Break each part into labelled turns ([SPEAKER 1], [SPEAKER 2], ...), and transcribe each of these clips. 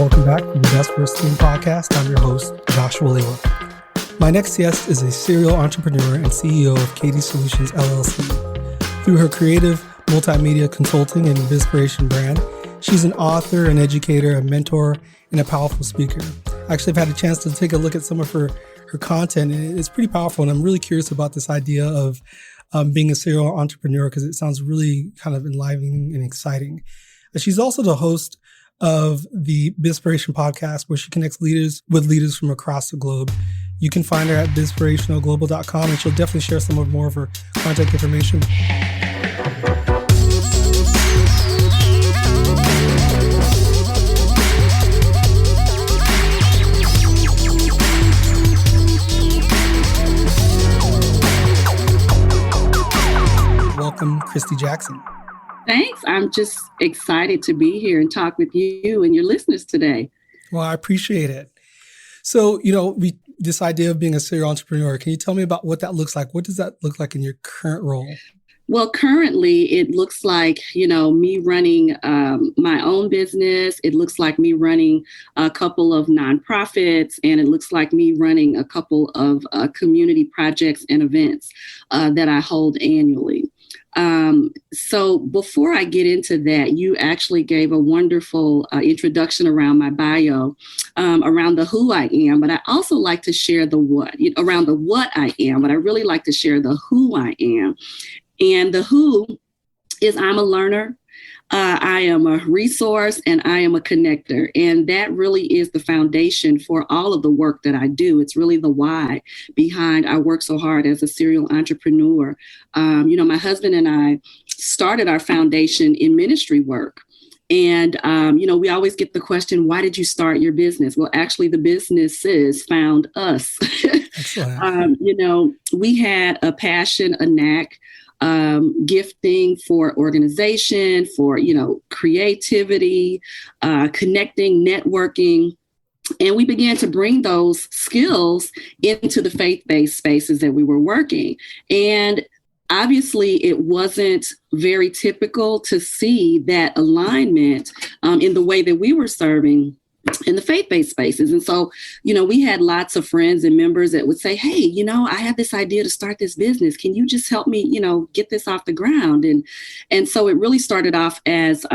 [SPEAKER 1] Welcome back to the BestWorst19 podcast. I'm your host, Joshua Lewa. My next guest is a serial entrepreneur and CEO of KD Solutions, LLC. Through her creative multimedia consulting and Bizperation brand, she's an author, an educator, a mentor, and a powerful speaker. Actually, I've had a chance to take a look at some of her content, and it's pretty powerful. And I'm really curious about this idea of being a serial entrepreneur because it sounds really kind of enlivening and exciting. She's also the host of the Bizperation podcast, where she connects leaders with leaders from across the globe. You can find her at bizparationalglobal.com, and she'll definitely share some more of her contact information. Welcome, Kristy Jackson.
[SPEAKER 2] Thanks. I'm just excited to be here and talk with you and your listeners today.
[SPEAKER 1] Well, I appreciate it. So, this idea of being a serial entrepreneur, can you tell me about what that looks like? What does that look like in your current role?
[SPEAKER 2] Well, currently it looks like, me running my own business. It looks like me running a couple of nonprofits, and it looks like me running a couple of community projects and events that I hold annually. So before I get into that, you actually gave a wonderful introduction around my bio, around the who I am, but I also like to share the what, around the what I am, but I really like to share the who I am. And the who is I'm a learner. I am a resource, and I am a connector. And that really is the foundation for all of the work that I do. It's really the why behind I work so hard as a serial entrepreneur. My husband and I started our foundation in ministry work. And, we always get the question, why did you start your business? Well, actually, the businesses found us. We had a passion, a knack, gifting for organization, for, creativity, connecting, networking. And we began to bring those skills into the faith-based spaces that we were working. And obviously, it wasn't very typical to see that alignment in the way that we were serving in the faith-based spaces. And so, we had lots of friends and members that would say, hey, I have this idea to start this business. Can you just help me, get this off the ground? And so it really started off as,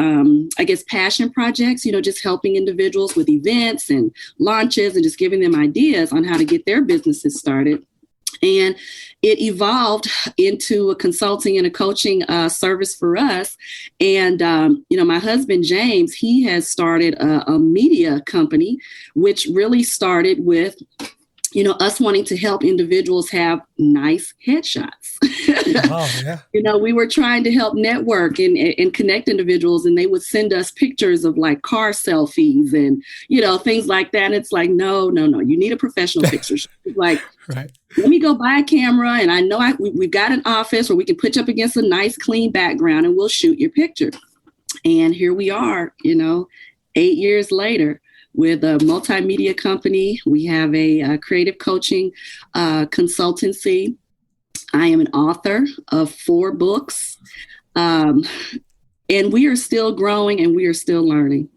[SPEAKER 2] passion projects, just helping individuals with events and launches and just giving them ideas on how to get their businesses started. And it evolved into a consulting and a coaching service for us. And, my husband, James, he has started a media company, which really started with, us wanting to help individuals have nice headshots. Oh, yeah. We were trying to help network and connect individuals, and they would send us pictures of like car selfies and, things like that. And it's like, no, you need a professional picture. Like, right. Let me go buy a camera, and I know we've got an office where we can put you up against a nice, clean background, and we'll shoot your picture. And here we are, 8 years later, with a multimedia company. We have a creative coaching consultancy. I am an author of 4 books, and we are still growing and we are still learning.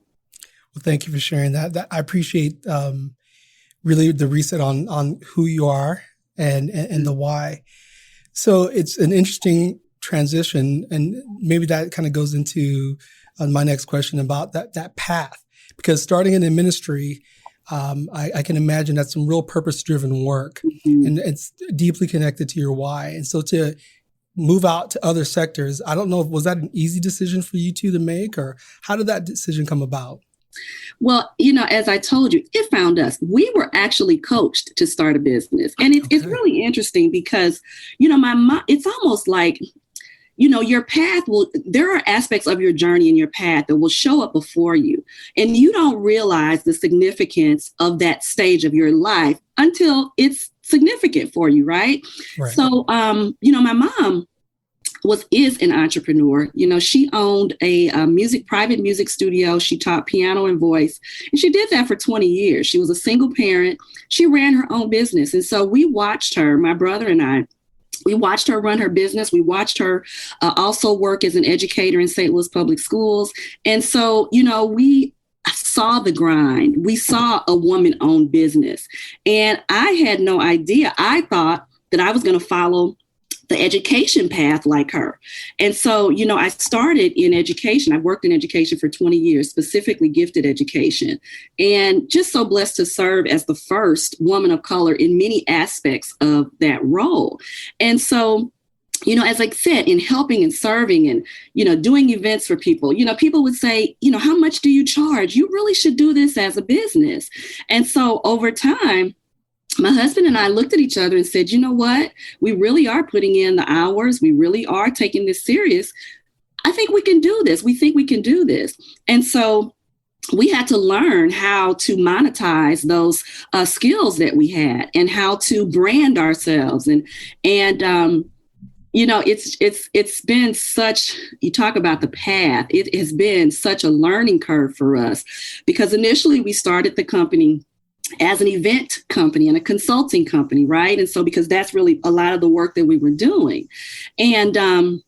[SPEAKER 1] Well, thank you for sharing that. I appreciate really the reset on who you are and the why. So it's an interesting transition, and maybe that kind of goes into my next question about that path. Because starting in the ministry, I can imagine that's some real purpose-driven work, and it's deeply connected to your why. And so to move out to other sectors, I don't know, was that an easy decision for you two to make, or how did that decision come about?
[SPEAKER 2] Well, as I told you, it found us. We were actually coached to start a business. And it's really interesting because, my mom, it's almost like, your path there are aspects of your journey and your path that will show up before you. And you don't realize the significance of that stage of your life until it's significant for you, right? So, my mom is an entrepreneur. She owned a private music studio. She taught piano and voice, and she did that for 20 years. She was a single parent. She ran her own business. And so we watched her, my brother and I, we watched her run her business. We watched her also work as an educator in St. Louis public schools. And so, saw the grind. We saw a woman-owned business. And I had no idea. I thought that I was going to follow the education path like her. And so, I started in education. I worked in education for 20 years, specifically gifted education, and just so blessed to serve as the first woman of color in many aspects of that role. And so, as I said, in helping and serving and, doing events for people, people would say, how much do you charge? You really should do this as a business. And so over time, my husband and I looked at each other and said, you know what? We really are putting in the hours. We really are taking this serious. I think we can do this. We think we can do this. And so we had to learn how to monetize those skills that we had and how to brand ourselves. And it's been such, you talk about the path, it has been such a learning curve for us, because initially we started the company as an event company and a consulting company, right? And so because that's really a lot of the work that we were doing. And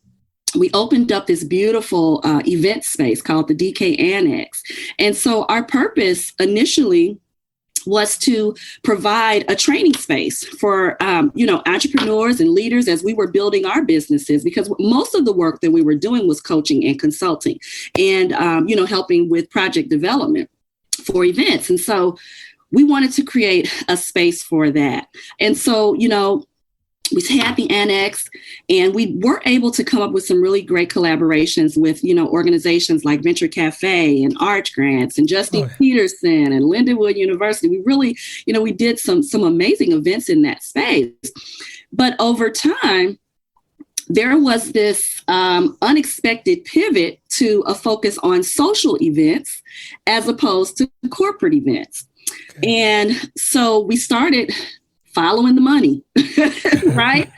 [SPEAKER 2] we opened up this beautiful event space called the DK Annex. And so our purpose initially was to provide a training space for, entrepreneurs and leaders as we were building our businesses, because most of the work that we were doing was coaching and consulting and, helping with project development for events. And so we wanted to create a space for that. And so, we had the annex, and we were able to come up with some really great collaborations with, organizations like Venture Cafe and Arch Grants and Justine Peterson and Lindenwood University. We really, we did some amazing events in that space. But over time, there was this unexpected pivot to a focus on social events as opposed to corporate events. Okay. And so we started following the money, right?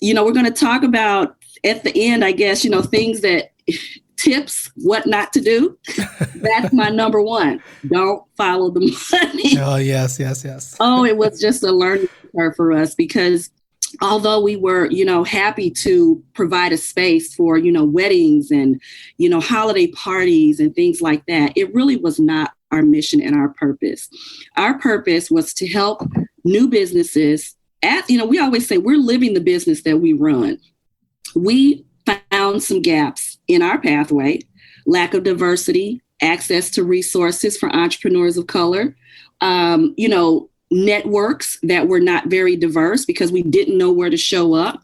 [SPEAKER 2] We're going to talk about at the end, I guess, things that tips, what not to do. That's my number one. Don't follow the money.
[SPEAKER 1] Oh, yes.
[SPEAKER 2] Oh, it was just a learning curve for us, because although we were, happy to provide a space for, weddings and, holiday parties and things like that, it really was not our mission and our purpose. Our purpose was to help new businesses. We always say we're living the business that we run. We found some gaps in our pathway: lack of diversity, access to resources for entrepreneurs of color, networks that were not very diverse because we didn't know where to show up.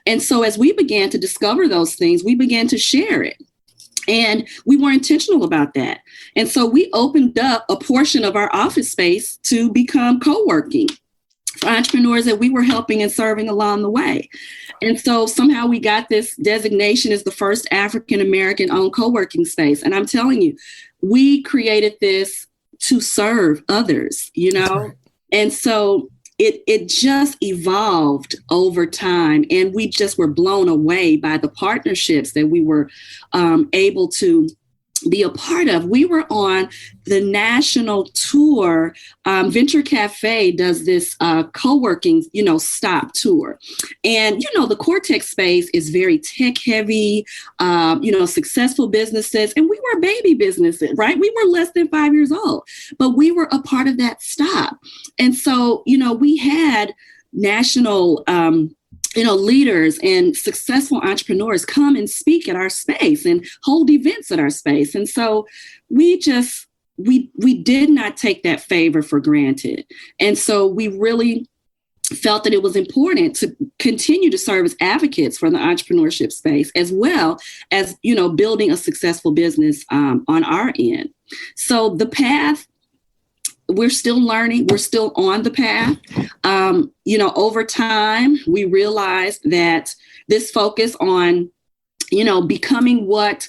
[SPEAKER 2] And so as we began to discover those things, we began to share it. And we were intentional about that. And so we opened up a portion of our office space to become co-working for entrepreneurs that we were helping and serving along the way. And so somehow we got this designation as the first African-American owned co-working space. And I'm telling you, we created this to serve others, Right. And so it just evolved over time, and we just were blown away by the partnerships that we were able to be a part of. We were on the national tour. Venture Cafe does this co-working, stop tour. And, the Cortex space is very tech heavy, successful businesses. And we were baby businesses, right? We were less than 5 years old, but we were a part of that stop. And so, we had national leaders and successful entrepreneurs come and speak at our space and hold events at our space. And so we did not take that favor for granted. And so we really felt that it was important to continue to serve as advocates for the entrepreneurship space, as well as, building a successful business on our end. So the path, we're still learning. We're still on the path. Over time, we realized that this focus on, becoming what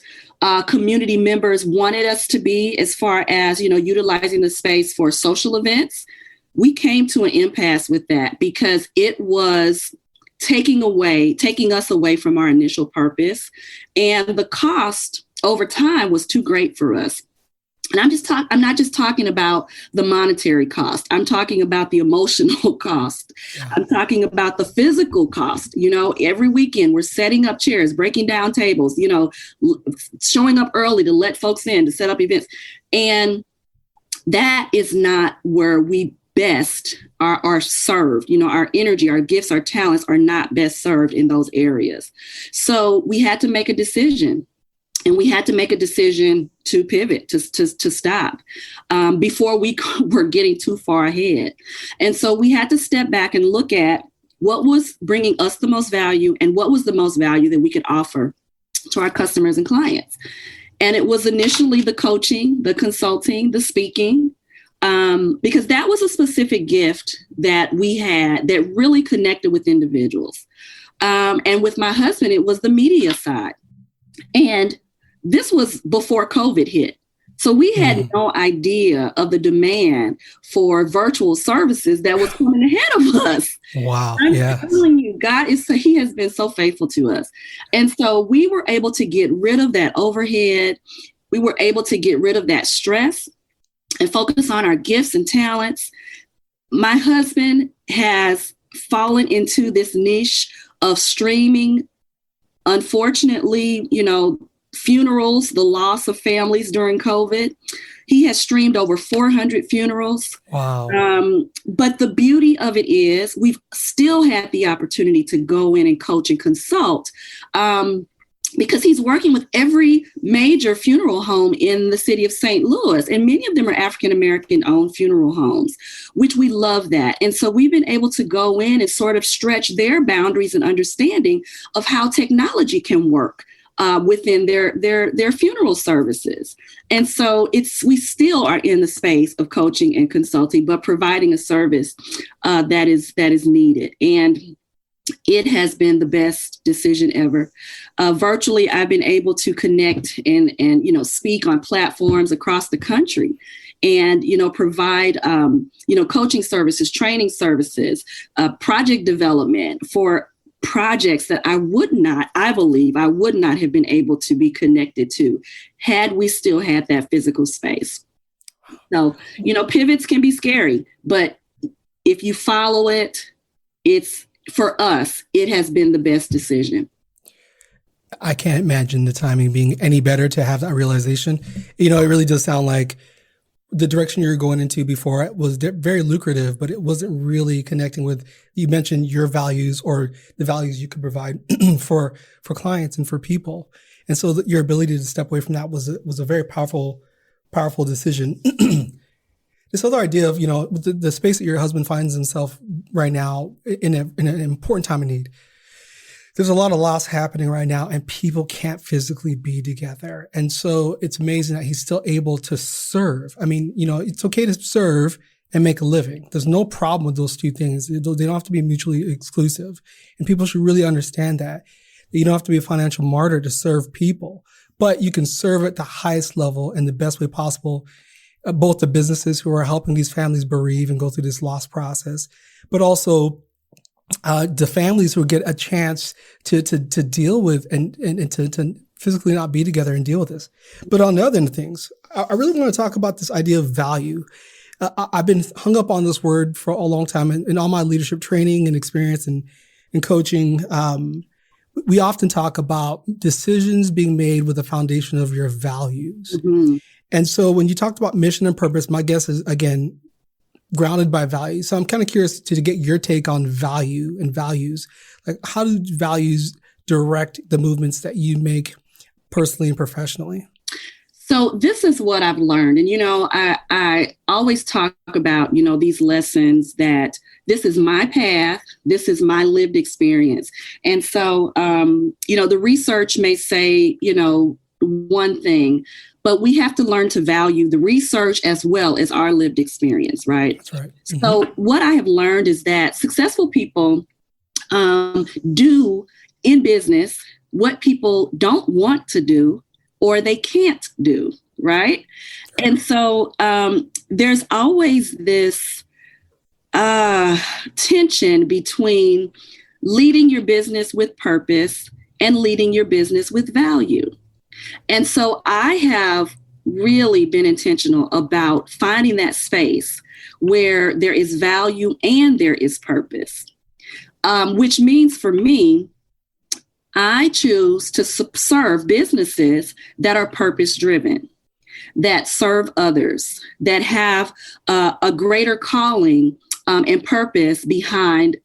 [SPEAKER 2] community members wanted us to be, as far as, utilizing the space for social events, we came to an impasse with that, because it was taking us away from our initial purpose. And the cost over time was too great for us. And I'm not just talking about the monetary cost. I'm talking about the emotional cost. Yeah. I'm talking about the physical cost. Every weekend we're setting up chairs, breaking down tables, showing up early to let folks in, to set up events. And that is not where we best are served. Our energy, our gifts, our talents are not best served in those areas. So we had to make a decision. And we had to make a decision to pivot, to stop before we were getting too far ahead. And so we had to step back and look at what was bringing us the most value and what was the most value that we could offer to our customers and clients. And it was initially the coaching, the consulting, the speaking, because that was a specific gift that we had that really connected with individuals. And with my husband, it was the media side. And this was before COVID hit. So we had no idea of the demand for virtual services that was coming ahead of us.
[SPEAKER 1] Wow.
[SPEAKER 2] I'm telling you, He has been so faithful to us. And so we were able to get rid of that overhead. We were able to get rid of that stress and focus on our gifts and talents. My husband has fallen into this niche of streaming. Unfortunately, funerals, the loss of families during COVID. He has streamed over 400 funerals.
[SPEAKER 1] Wow.
[SPEAKER 2] But the beauty of it is we've still had the opportunity to go in and coach and consult because he's working with every major funeral home in the city of St. Louis. And many of them are African-American owned funeral homes, which we love that. And so we've been able to go in and sort of stretch their boundaries and understanding of how technology can work within their funeral services. And so we still are in the space of coaching and consulting, but providing a service that is needed. And it has been the best decision ever. Virtually, I've been able to connect and speak on platforms across the country and, provide, coaching services, training services, project development for projects that I believe I would not have been able to be connected to had we still had that physical space. So, pivots can be scary, but if you follow it, for us, it has been the best decision.
[SPEAKER 1] I can't imagine the timing being any better to have that realization. It really does sound like the direction you were going into before it was very lucrative, but it wasn't really connecting with, you mentioned your values or the values you could provide for clients and for people. And so your ability to step away from that was a very powerful decision. This other idea of, the space that your husband finds himself right now in an important time of need. There's a lot of loss happening right now and people can't physically be together. And so it's amazing that he's still able to serve. I mean, it's okay to serve and make a living. There's no problem with those two things. They don't have to be mutually exclusive. And people should really understand that. You don't have to be a financial martyr to serve people, but you can serve at the highest level in the best way possible. Both the businesses who are helping these families bereave and go through this loss process, but also the families who get a chance to deal with and to physically not be together and deal with this. But on the other end of things, I really want to talk about this idea of value. I've been hung up on this word for a long time in all my leadership training and experience and coaching. We often talk about decisions being made with the foundation of your values. Mm-hmm. And so when you talked about mission and purpose, my guess is, again, grounded by values. So I'm kind of curious to get your take on value and values. Like, how do values direct the movements that you make personally and professionally?
[SPEAKER 2] So this is what I've learned. And, I always talk about, these lessons that this is my path. This is my lived experience. And so, the research may say, one thing, but we have to learn to value the research as well as our lived experience, right?
[SPEAKER 1] That's right. Mm-hmm.
[SPEAKER 2] So what I have learned is that successful people do in business what people don't want to do or they can't do, right? And so there's always this tension between leading your business with purpose and leading your business with value. And so I have really been intentional about finding that space where there is value and there is purpose, which means for me, I choose to serve businesses that are purpose driven, that serve others, that have a greater calling and purpose behind,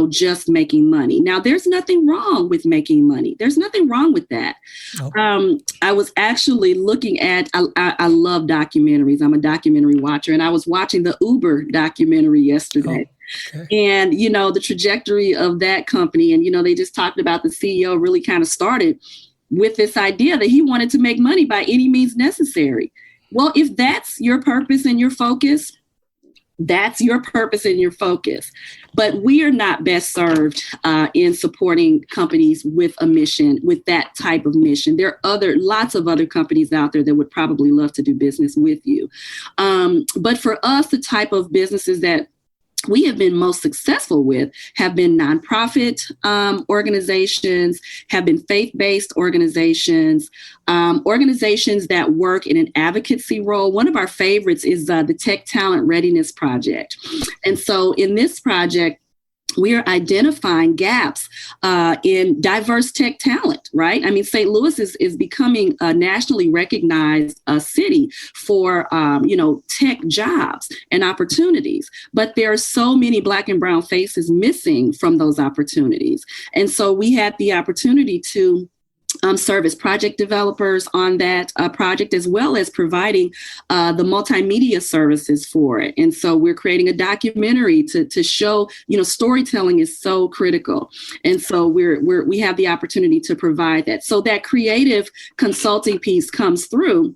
[SPEAKER 2] just making money. Now, there's nothing wrong with making money. There's nothing wrong with that. Oh. I was actually looking at, I love documentaries. I'm a documentary watcher, and I was watching the Uber documentary yesterday. Oh. Okay. And, the trajectory of that company, and, they just talked about the CEO really kind of started with this idea that he wanted to make money by any means necessary. Well, if that's your purpose and your focus, that's your purpose and your focus. But we are not best served in supporting companies with a mission, with that type of mission. There are lots of other companies out there that would probably love to do business with you. But for us, the type of businesses that we have been most successful with have been nonprofit organizations, have been faith-based organizations, organizations that work in an advocacy role. One of our favorites is the Tech Talent Readiness Project. And so in this project, we are identifying gaps in diverse tech talent, right? I mean, St. Louis is becoming a nationally recognized city for, tech jobs and opportunities. But there are so many Black and brown faces missing from those opportunities. And so we had the opportunity to serve as project developers on that project, as well as providing the multimedia services for it. And so we're creating a documentary to show, storytelling is so critical. And so we have the opportunity to provide that. So that creative consulting piece comes through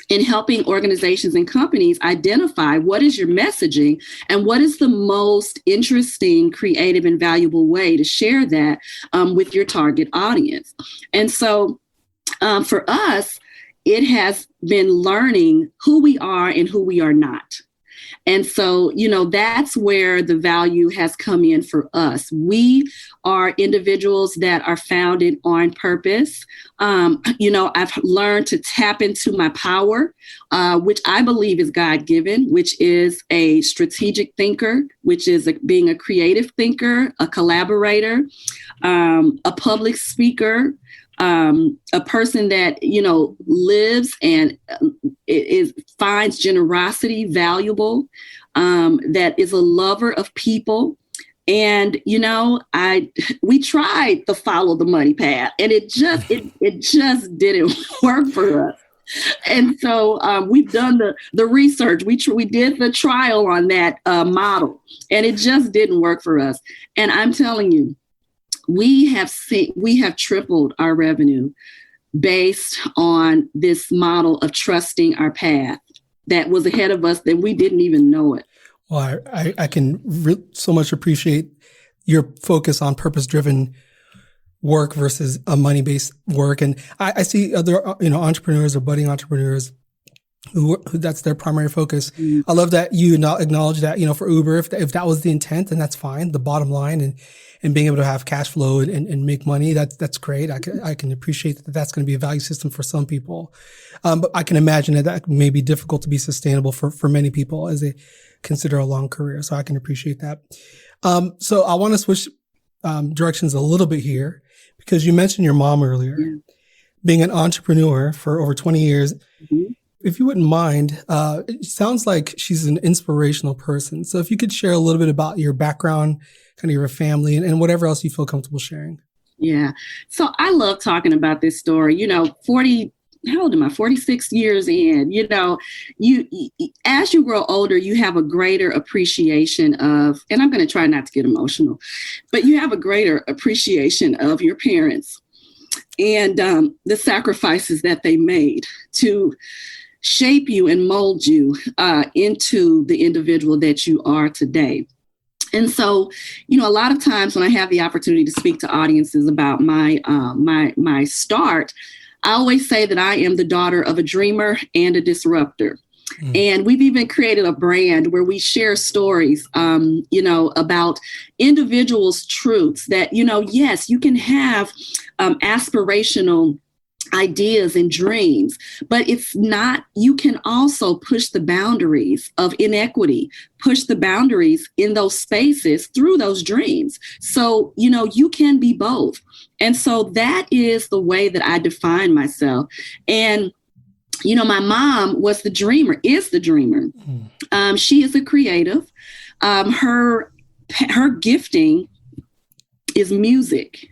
[SPEAKER 2] in helping organizations and companies identify what is your messaging and what is the most interesting, creative, and valuable way to share that with your target audience. And so for us, it has been learning who we are and who we are not. And so, that's where the value has come in for us. We are individuals that are founded on purpose. I've learned to tap into my power, which I believe is God-given, which is a strategic thinker, which is being a creative thinker, a collaborator, a public speaker, a person that, lives and finds generosity valuable, that is a lover of people. And, we tried to follow the money path, and it just didn't work for us. And so we've done the research. We did the trial on that model, and it just didn't work for us. And I'm telling you, we have tripled our revenue based on this model of trusting our path that was ahead of us that we didn't even know it.
[SPEAKER 1] Well, I can so much appreciate your focus on purpose-driven work versus a money-based work. And I see other, entrepreneurs or budding entrepreneurs who that's their primary focus. Mm. I love that you acknowledge that, for Uber, if that was the intent, then that's fine. The bottom line and being able to have cash flow and make money, that's great. I can appreciate that that's going to be a value system for some people. But I can imagine that may be difficult to be sustainable for many people as they consider a long career. So I can appreciate that. So I want to switch directions a little bit here because you mentioned your mom earlier, being an entrepreneur for over 20 years. Mm-hmm. If you wouldn't mind, it sounds like she's an inspirational person. So if you could share a little bit about your background, kind of your family, and whatever else you feel comfortable sharing.
[SPEAKER 2] Yeah. So I love talking about this story. How old am I? 46 years in. You as you grow older, you have a greater appreciation of, and I'm going to try not to get emotional, but you have a greater appreciation of your parents and the sacrifices that they made to shape you and mold you into the individual that you are today. And so, a lot of times when I have the opportunity to speak to audiences about my start, I always say that I am the daughter of a dreamer and a disruptor. Mm. And we've even created a brand where we share stories, about individuals' truths that, yes, you can have aspirational ideas and dreams, but it's not, you can also push the boundaries of inequity, push the boundaries in those spaces through those dreams. So, you can be both. And so that is the way that I define myself. And, my mom was the dreamer, is the dreamer. She is a creative. Her gifting is music.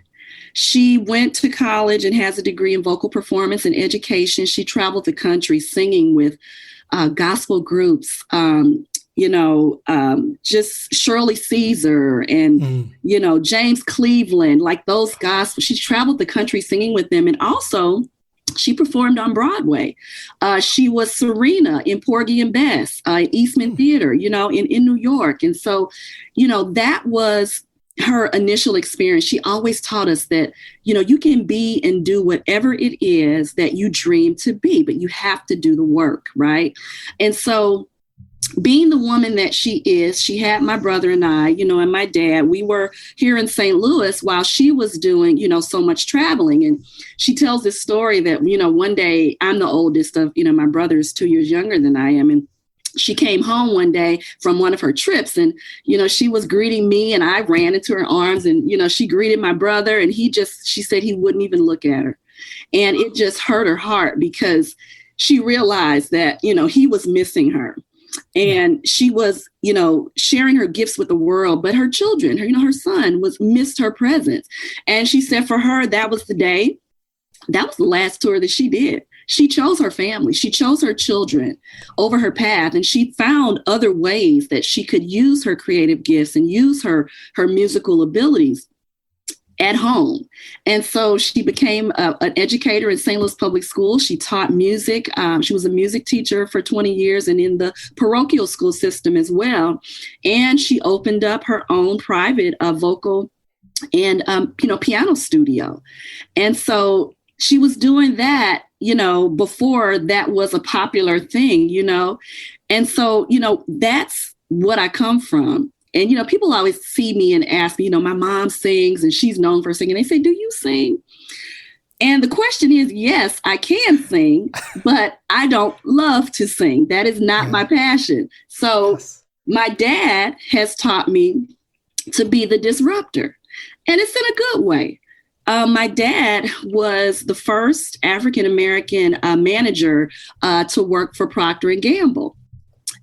[SPEAKER 2] She went to college and has a degree in vocal performance and education. She traveled the country singing with gospel groups, just Shirley Caesar and, James Cleveland, like those gospel. She traveled the country singing with them. And also she performed on Broadway. She was Serena in Porgy and Bess, Eastman Theater, in New York. And so, that was her initial experience. She always taught us that, you can be and do whatever it is that you dream to be, but you have to do the work, right? And so being the woman that she is, she had my brother and I, and my dad. We were here in St. Louis while she was doing, so much traveling. And she tells this story that, one day, I'm the oldest of, my brother is 2 years younger than I am. And she came home one day from one of her trips and, she was greeting me and I ran into her arms and, she greeted my brother and she said he wouldn't even look at her. And it just hurt her heart because she realized that, he was missing her. And she was, sharing her gifts with the world, but her children, her son missed her presence. And she said for her, that was the day, that was the last tour that she did. She chose her family. She chose her children over her path. And she found other ways that she could use her creative gifts and use her musical abilities at home. And so she became an educator in St. Louis Public Schools. She taught music. She was a music teacher for 20 years and in the parochial school system as well. And she opened up her own private vocal and, piano studio. And so she was doing that, before that was a popular thing, And so, that's what I come from. And, people always see me and ask me, my mom sings and she's known for singing. They say, do you sing? And the question is, yes, I can sing, but I don't love to sing. That is not my passion. So my dad has taught me to be the disruptor. And it's in a good way. My dad was the first African-American manager to work for Procter & Gamble.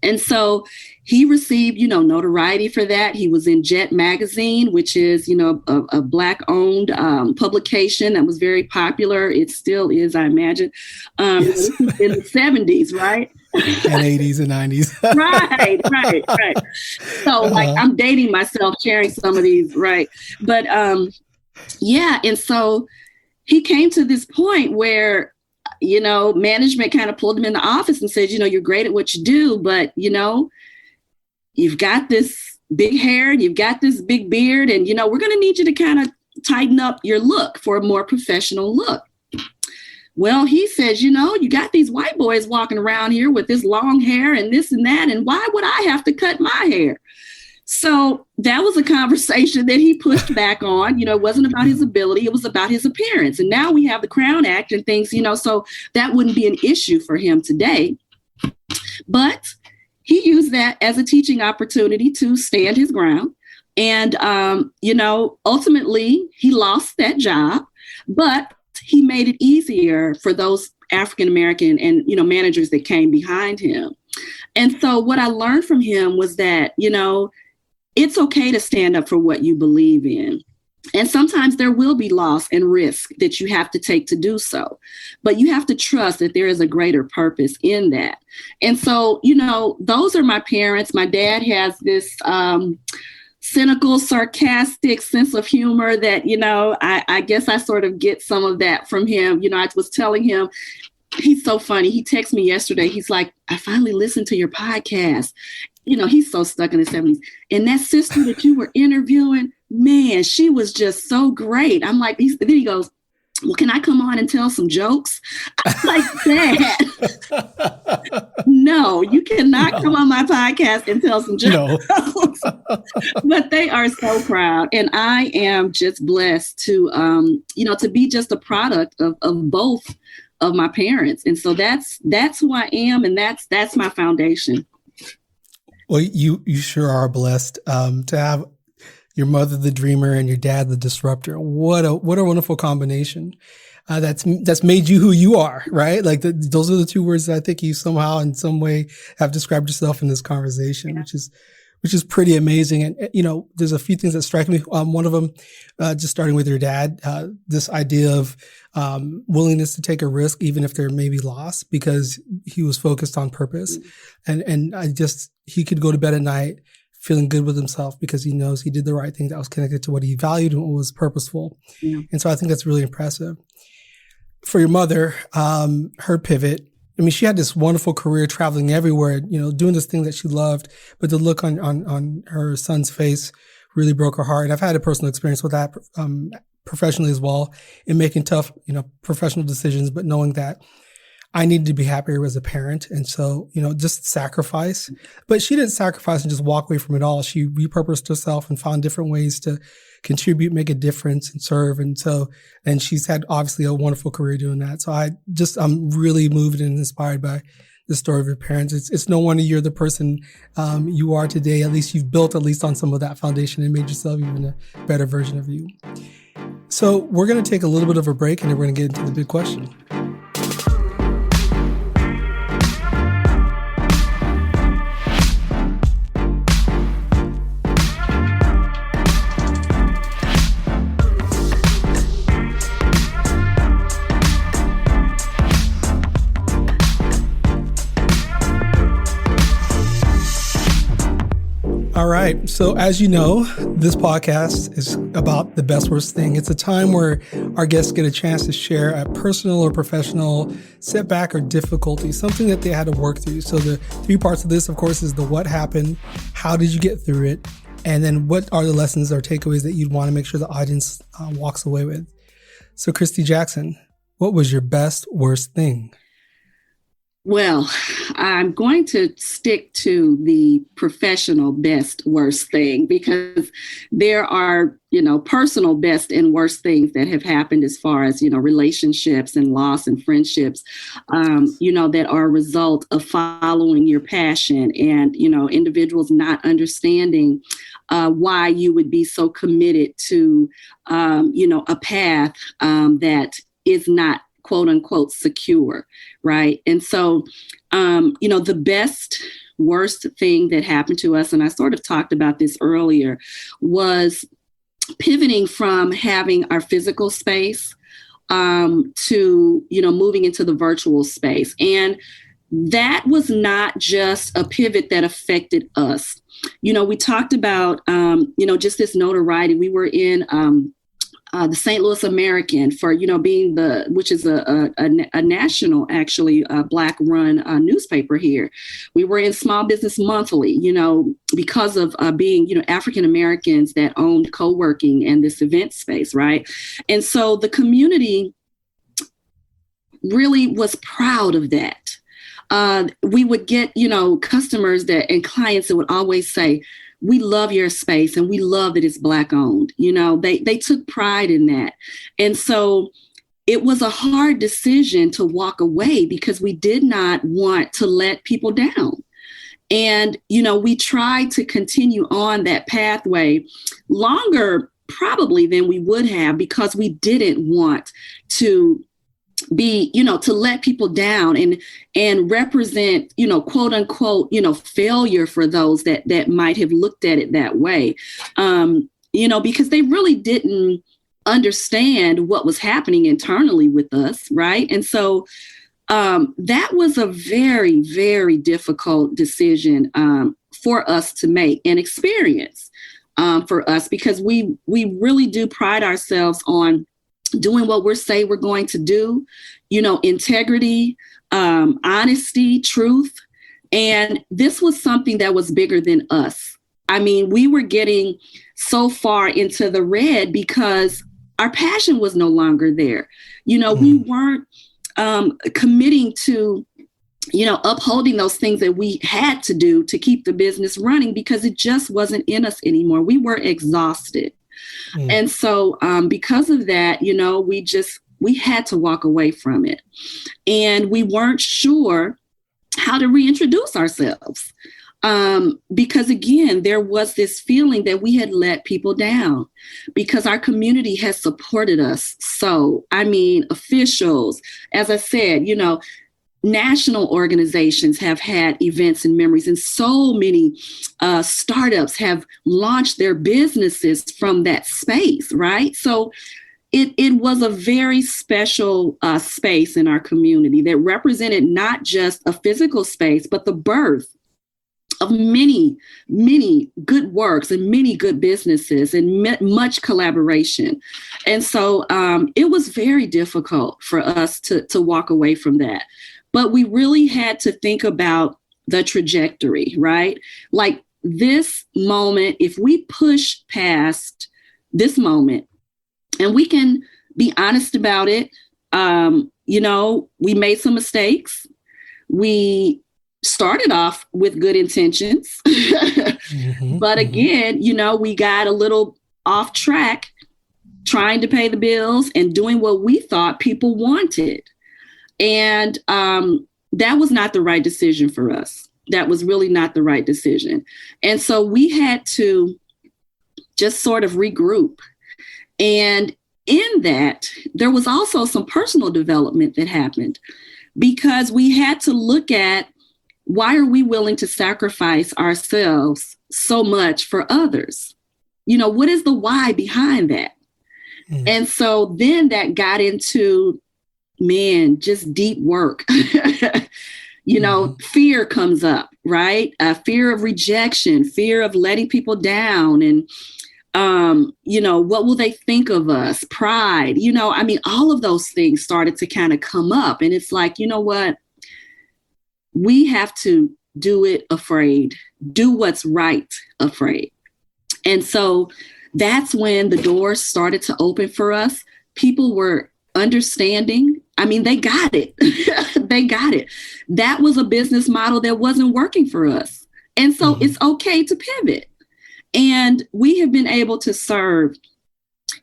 [SPEAKER 2] And so he received, notoriety for that. He was in Jet magazine, which is, a Black-owned publication that was very popular. It still is, I imagine, in the 70s, right?
[SPEAKER 1] And 80s and 90s.
[SPEAKER 2] Right. So, I'm dating myself sharing some of these, right? But, and so he came to this point where, management kind of pulled him in the office and said, you're great at what you do, but, you've got this big hair and you've got this big beard and, we're going to need you to kind of tighten up your look for a more professional look. Well, he says, you got these white boys walking around here with this long hair and this and that. And why would I have to cut my hair? So that was a conversation that he pushed back on. It wasn't about his ability. It was about his appearance. And now we have the Crown Act and things, so that wouldn't be an issue for him today. But he used that as a teaching opportunity to stand his ground. And, ultimately he lost that job, but he made it easier for those African-American and, managers that came behind him. And so what I learned from him was that, it's okay to stand up for what you believe in. And sometimes there will be loss and risk that you have to take to do so. But you have to trust that there is a greater purpose in that. And so, those are my parents. My dad has this cynical, sarcastic sense of humor that, I guess I sort of get some of that from him. I was telling him, he's so funny. He texted me yesterday. He's like, I finally listened to your podcast. He's so stuck in the 70s. And that sister that you were interviewing, man, she was just so great. I'm like, then he goes, well, can I come on and tell some jokes? I'm like, Dad, no, you cannot come on my podcast and tell some jokes. No. But they are so proud. And I am just blessed to, to be just a product of both of my parents. And so that's who I am. And that's my foundation.
[SPEAKER 1] Well, you sure are blessed to have your mother, the dreamer, and your dad, the disruptor. What a wonderful combination. That's made you who you are, right? Like those are the two words that I think you somehow in some way have described yourself in this conversation, which is pretty amazing. And, there's a few things that strike me. One of them, just starting with your dad, this idea of willingness to take a risk, even if there may be loss, because he was focused on purpose. And he could go to bed at night feeling good with himself because he knows he did the right thing that was connected to what he valued and what was purposeful. Yeah. And so I think that's really impressive. For your mother, her pivot, I mean, she had this wonderful career traveling everywhere, doing this thing that she loved, but the look on her son's face really broke her heart. And I've had a personal experience with that professionally as well, in making tough, professional decisions, but knowing that I needed to be happier as a parent. And so, just sacrifice. But she didn't sacrifice and just walk away from it all. She repurposed herself and found different ways to contribute, make a difference, and serve. And she's had obviously a wonderful career doing that. So I'm really moved and inspired by the story of your parents. It's no wonder you're the person you are today. At least you've built on some of that foundation and made yourself even a better version of you. So we're going to take a little bit of a break and then we're going to get into the big question. All right. So as you know, this podcast is about the best worst thing. It's a time where our guests get a chance to share a personal or professional setback or difficulty, something that they had to work through. So the three parts of this, of course, is the what happened, how did you get through it, and then what are the lessons or takeaways that you'd want to make sure the audience walks away with. So Kristy Jackson, what was your best worst thing?
[SPEAKER 2] Well, I'm going to stick to the professional best worst thing because there are, personal best and worst things that have happened as far as, relationships and loss and friendships, that are a result of following your passion and, individuals not understanding why you would be so committed to, a path that is not quote unquote secure. Right. And so, the best worst thing that happened to us, and I sort of talked about this earlier, was pivoting from having our physical space to, moving into the virtual space. And that was not just a pivot that affected us. We talked about, just this notoriety. We were in the St. Louis American for, being which is a national, actually, Black run newspaper here. We were in Small Business Monthly, because of being, African Americans that owned co-working and this event space. Right. And so the community really was proud of that. We would get, customers and clients that would always say, we love your space and we love that it's Black owned. They took pride in that. And so it was a hard decision to walk away because we did not want to let people down. And, we tried to continue on that pathway longer probably than we would have because we didn't want to be, to let people down and represent, quote unquote, failure for those that might have looked at it that way, because they really didn't understand what was happening internally with us. Right. And so that was a very, very difficult decision for us to make and experience for us, because we really do pride ourselves on doing what we're going to do, integrity, honesty, truth. And this was something that was bigger than us. I mean, we were getting so far into the red because our passion was no longer there. We weren't committing to, upholding those things that we had to do to keep the business running, because it just wasn't in us anymore. We were exhausted. And so because of that, we had to walk away from it. And we weren't sure how to reintroduce ourselves. Because again, there was this feeling that we had let people down, because our community has supported us. So, officials, as I said, national organizations have had events and memories, and so many startups have launched their businesses from that space, right? So it was a very special space in our community that represented not just a physical space, but the birth of many, many good works and many good businesses and much collaboration. And so it was very difficult for us to walk away from that. But we really had to think about the trajectory, right? Like this moment, if we push past this moment and we can be honest about it, we made some mistakes. We started off with good intentions, but again, we got a little off track trying to pay the bills and doing what we thought people wanted. And that was not the right decision for us. That was really not the right decision. And so we had to just sort of regroup. And in that, there was also some personal development that happened, because we had to look at, why are we willing to sacrifice ourselves so much for others? What is the why behind that? And so then that got into, just deep work. Fear comes up, right? Fear of rejection, fear of letting people down. And, what will they think of us? Pride, all of those things started to kind of come up. And it's like, you know what? We have to do it afraid, do what's right afraid. And so that's when the doors started to open for us. People were understanding. They got it. They got it. That was a business model that wasn't working for us. And so it's okay to pivot. And we have been able to serve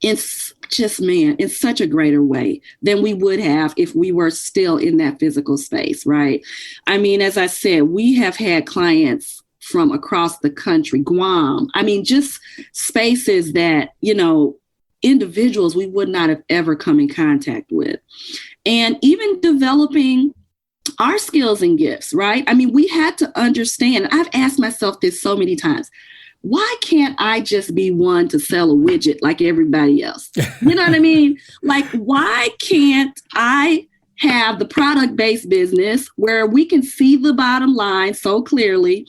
[SPEAKER 2] in such a greater way than we would have if we were still in that physical space, right? As I said, we have had clients from across the country, Guam. Just spaces that, individuals we would not have ever come in contact with. And even developing our skills and gifts, right? We had to understand, I've asked myself this so many times, why can't I just be one to sell a widget like everybody else? You know what I mean? Like, why can't I have the product-based business where we can see the bottom line so clearly,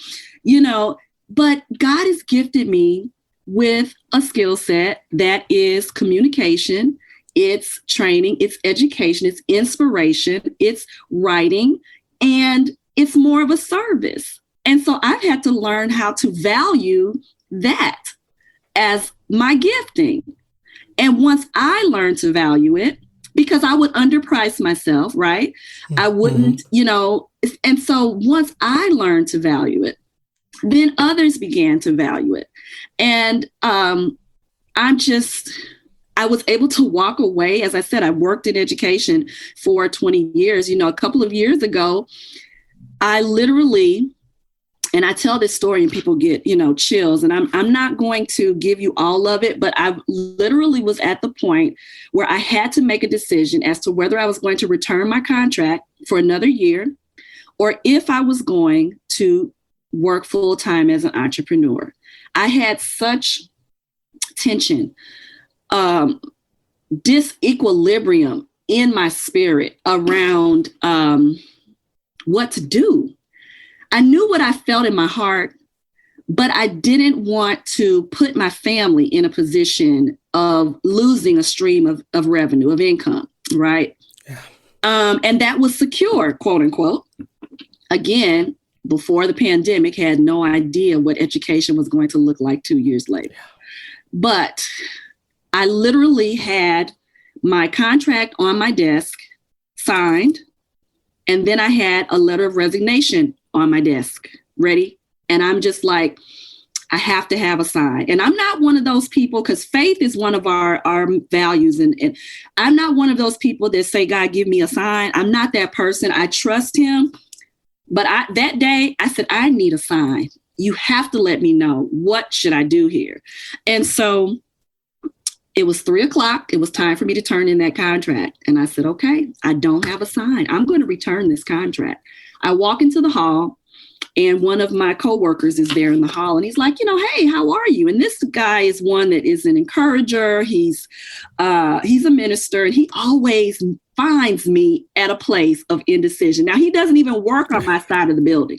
[SPEAKER 2] but God has gifted me with a skill set that is communication, it's training, it's education, it's inspiration, it's writing, and it's more of a service. And so I've had to learn how to value that as my gifting. And once I learned to value it, because I would underprice myself, right? I wouldn't, and so once I learned to value it, then others began to value it. And I was able to walk away. As I said, I worked in education for 20 years. A couple of years ago, I literally, and I tell this story and people get, chills, and I'm not going to give you all of it, but I literally was at the point where I had to make a decision as to whether I was going to return my contract for another year, or if I was going to work full time as an entrepreneur. I had such tension, disequilibrium in my spirit around what to do. I knew what I felt in my heart, but I didn't want to put my family in a position of losing a stream of revenue, of income, right? Yeah. And that was secure, quote unquote. Again, before the pandemic, had no idea what education was going to look like 2 years later. Yeah. But I literally had my contract on my desk signed, and then I had a letter of resignation on my desk ready. And I'm just like, I have to have a sign. And I'm not one of those people, because faith is one of our values. And I'm not one of those people that say, God, give me a sign. I'm not that person. I trust him. But that day I said, I need a sign. You have to let me know, what should I do here? And so it was 3:00. It was time for me to turn in that contract. And I said, okay, I don't have a sign. I'm going to return this contract. I walk into the hall, and one of my coworkers is there in the hall, and he's like, hey, how are you? And this guy is one that is an encourager. He's a minister, and he always finds me at a place of indecision. Now, he doesn't even work on my side of the building.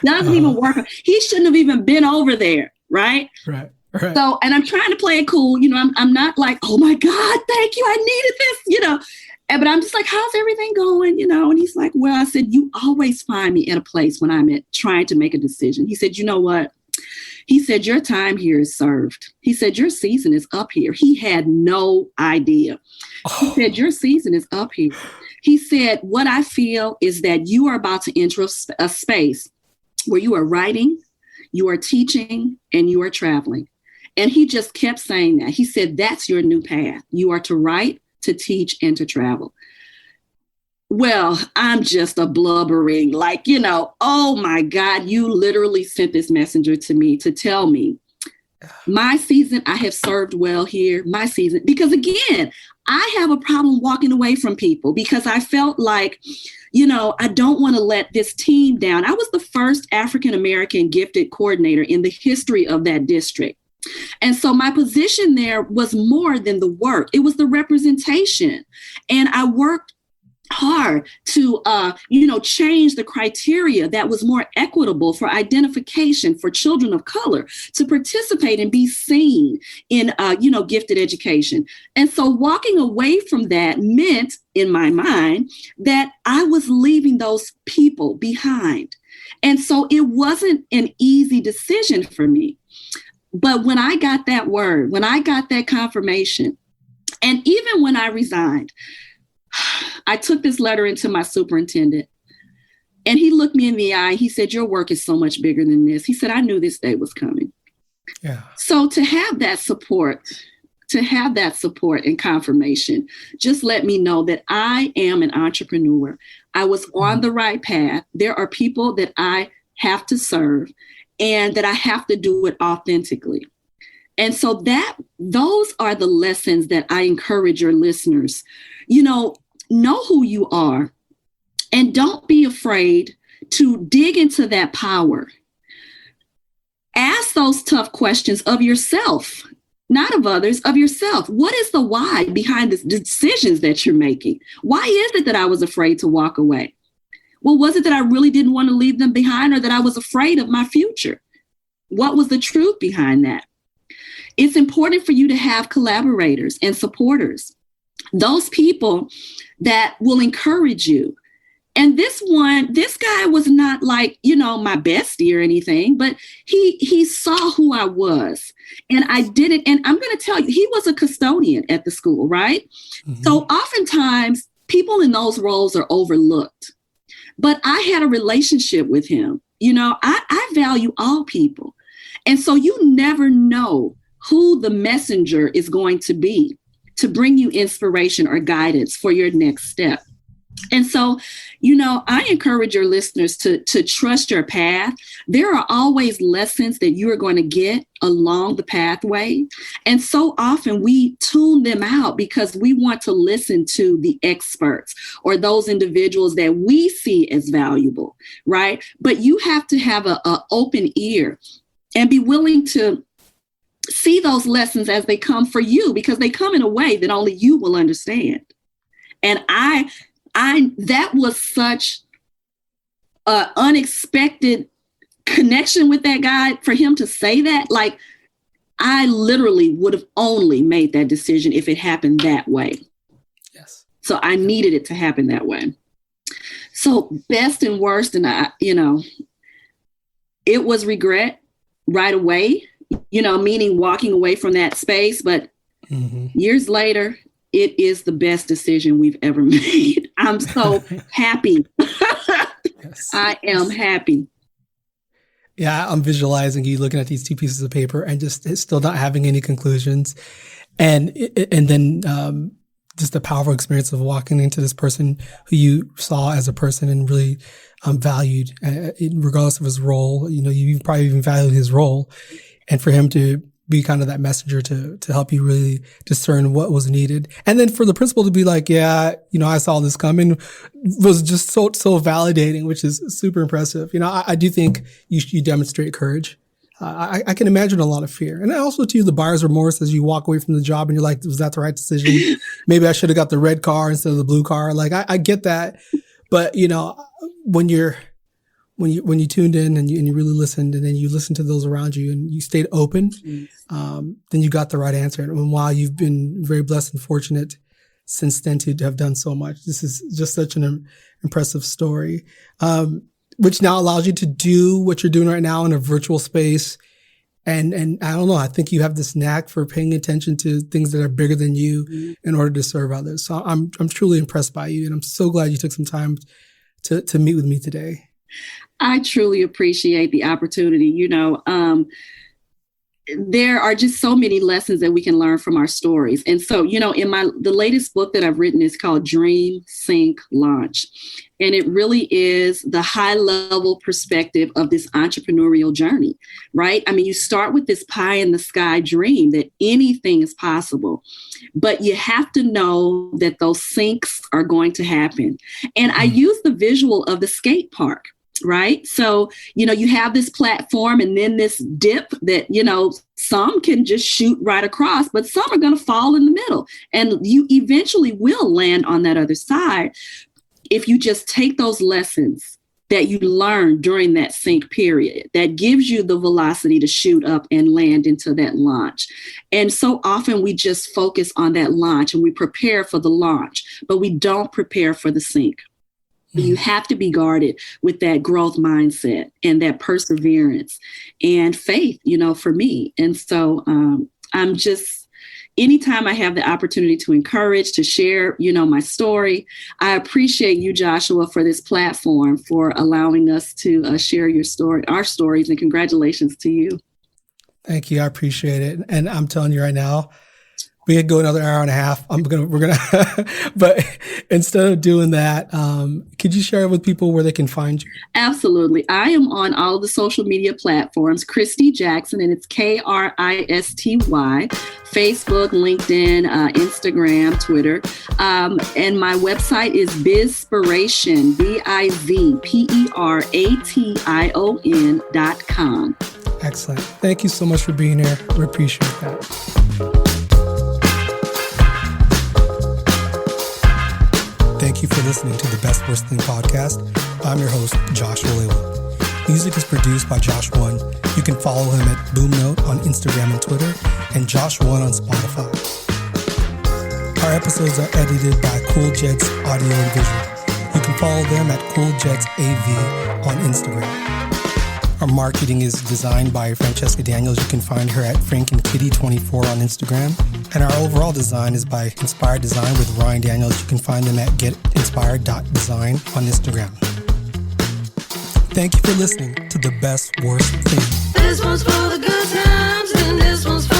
[SPEAKER 2] Doesn't even work. He shouldn't have even been over there. Right.
[SPEAKER 1] Right.
[SPEAKER 2] So, and I'm trying to play it cool. I'm not like, oh my God, thank you, I needed this, but I'm just like, how's everything going? And he's like, well, I said, you always find me at a place when I'm trying to make a decision. He said, you know what? He said, your time here is served. He said, your season is up here. He had no idea. He said, your season is up here. He said, what I feel is that you are about to enter a space where you are writing, you are teaching, and you are traveling. And he just kept saying that. He said, that's your new path. You are to write, to teach, and to travel. Well, I'm just a blubbering, oh my God, you literally sent this messenger to me to tell me my season, I have served well here, my season, because again, I have a problem walking away from people because I felt like, I don't want to let this team down. I was the first African-American gifted coordinator in the history of that district. And so my position there was more than the work. It was the representation. And I worked hard to, change the criteria that was more equitable for identification for children of color to participate and be seen in, gifted education. And so walking away from that meant, in my mind, that I was leaving those people behind. And so it wasn't an easy decision for me. But when I got that word, when I got that confirmation, and even when I resigned, I took this letter into my superintendent, and he looked me in the eye. He said, your work is so much bigger than this. He said, I knew this day was coming. Yeah. So to have that support and confirmation, just let me know that I am an entrepreneur. I was on the right path. There are people that I have to serve, and that I have to do it authentically. And so those are the lessons that I encourage your listeners. Know who you are, and don't be afraid to dig into that power. Ask those tough questions of yourself, not of others, of yourself. What is the why behind the decisions that you're making? Why is it that I was afraid to walk away? Well, was it that I really didn't want to leave them behind, or that I was afraid of my future? What was the truth behind that? It's important for you to have collaborators and supporters, those people that will encourage you. And this guy was not like, my bestie or anything, but he saw who I was, and I did it. And I'm going to tell you, he was a custodian at the school, right? Mm-hmm. So oftentimes people in those roles are overlooked. But I had a relationship with him. I value all people. And so you never know who the messenger is going to be to bring you inspiration or guidance for your next step. And so, I encourage your listeners to trust your path. There are always lessons that you are going to get along the pathway. And so often we tune them out because we want to listen to the experts or those individuals that we see as valuable, right? But you have to have an open ear and be willing to see those lessons as they come for you, because they come in a way that only you will understand. And that was such an unexpected connection with that guy, for him to say that. Like, I literally would have only made that decision if it happened that way. Yes. So I needed it to happen that way. So best and worst, and it was regret right away, meaning walking away from that space. But Years later, it is the best decision we've ever made. I'm so happy.
[SPEAKER 1] Yes.
[SPEAKER 2] I am happy.
[SPEAKER 1] Yeah, I'm visualizing you looking at these two pieces of paper and just still not having any conclusions. And then just the powerful experience of walking into this person who you saw as a person and really valued, regardless of his role. You know, you probably even valued his role. And for him to be kind of that messenger to help you really discern what was needed. And then for the principal to be like, yeah, you know, I saw this coming, was just so validating, which is super impressive. You know, I do think you demonstrate courage. I can imagine a lot of fear. And also too, the buyer's remorse as you walk away from the job and you're like, was that the right decision? Maybe I should have got the red car instead of the blue car. Like I get that. But you know, when you tuned in and you really listened, and then you listened to those around you and you stayed open, then you got the right answer. And while you've been very blessed and fortunate since then to have done so much, this is just such an impressive story, which now allows you to do what you're doing right now in a virtual space. And I don't know, I think you have this knack for paying attention to things that are bigger than you in order to serve others. So I'm truly impressed by you. And I'm so glad you took some time to meet with me today.
[SPEAKER 2] I truly appreciate the opportunity. You know, there are just so many lessons that we can learn from our stories. And so, you know, the latest book that I've written is called Dream, Think, Launch. And it really is the high level perspective of this entrepreneurial journey, right? I mean, you start with this pie in the sky dream that anything is possible, but you have to know that those sinks are going to happen. And I use the visual of the skate park. Right. So, you know, you have this platform and then this dip that, you know, some can just shoot right across, but some are going to fall in the middle. And you eventually will land on that other side if you just take those lessons that you learn during that sink period that gives you the velocity to shoot up and land into that launch. And so often we just focus on that launch and we prepare for the launch, but we don't prepare for the sink. You have to be guarded with that growth mindset and that perseverance and faith, you know, for me. And so I'm just, anytime I have the opportunity to encourage, to share, you know, my story, I appreciate you, Joshua, for this platform, for allowing us to share your story, our stories, and congratulations to you.
[SPEAKER 1] Thank you. I appreciate it. And I'm telling you right now, we could go another hour and a half. But instead of doing that, could you share with people where they can find you?
[SPEAKER 2] Absolutely. I am on all of the social media platforms, Kristy Jackson, and it's Kristy, Facebook, LinkedIn, Instagram, Twitter. And my website is Bizperation, BIZPERATION.com.
[SPEAKER 1] Excellent. Thank you so much for being here. We appreciate that. Thank you for listening to the Best Worst Thing podcast. I'm your host, Josh Walewa. Music is produced by Josh One. You can follow him at Boomnote on Instagram and Twitter, and Josh One on Spotify. Our episodes are edited by Cool Jets Audio and Visual. You can follow them at Cool Jets AV on Instagram. Our marketing is designed by Francesca Daniels. You can find her at FrankandKitty24 on Instagram. And our overall design is by Inspired Design with Ryan Daniels. You can find them at getinspired.design on Instagram. Thank you for listening to The Best Worst Thing.
[SPEAKER 3] This one's for the good times and this one's for